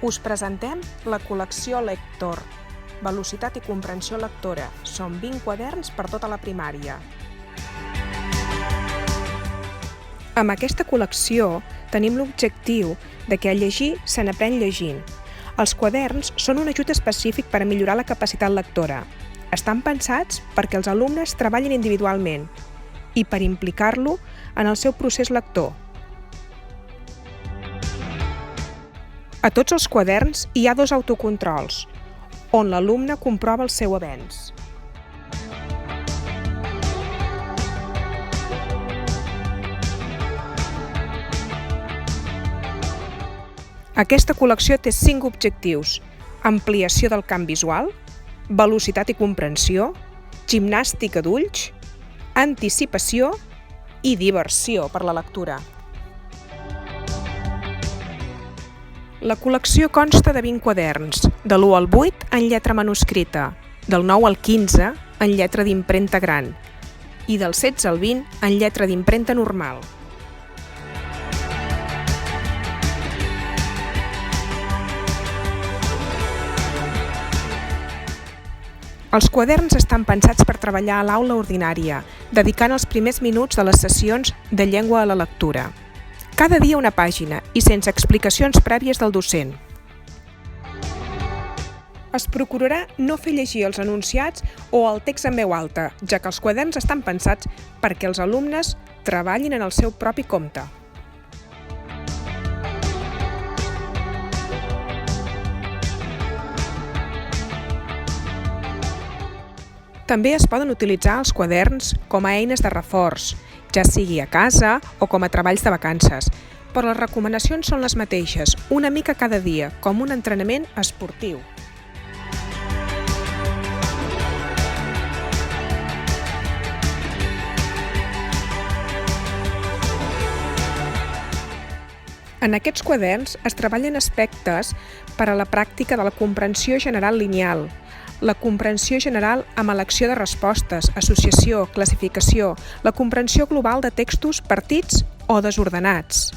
Us presentem la col·lecció Lector. Velocitat i comprensió lectora. Són 20 quaderns per tota la primària. Amb aquesta col·lecció tenim l'objectiu de que a llegir se n'aprèn llegint. Els quaderns són un ajut específic per a millorar la capacitat lectora. Estan pensats perquè els alumnes treballin individualment i per implicar-lo en el seu procés lector. A tots els quaderns hi ha 2 autocontrols, on l'alumne comprova el seu avenç. Aquesta col·lecció té 5 objectius: ampliació del camp visual, velocitat i comprensió, gimnàstica d'ulls, anticipació i diversió per la lectura. La col·lecció consta de 20 quaderns, de l'1 al 8 en lletra manuscrita, del 9 al 15 en lletra d'impremta gran i del 16 al 20 en lletra d'impremta normal. Els quaderns estan pensats per treballar a l'aula ordinària, dedicant els primers minuts de les sessions de llengua a la lectura. Cada dia una pàgina i sense explicacions prèvies del docent. Es procurarà no fer llegir els enunciats o el text en veu alta, ja que els quaderns estan pensats perquè els alumnes treballin en el seu propi compte. També es poden utilitzar els quaderns com a eines de reforç, ja sigui a casa o com a treballs de vacances, però les recomanacions són les mateixes, una mica cada dia, com un entrenament esportiu. En aquests quaderns es treballen aspectes per a la pràctica de la comprensió general lineal, la comprensió general amb elecció de respostes, associació, classificació, la comprensió global de textos partits o desordenats,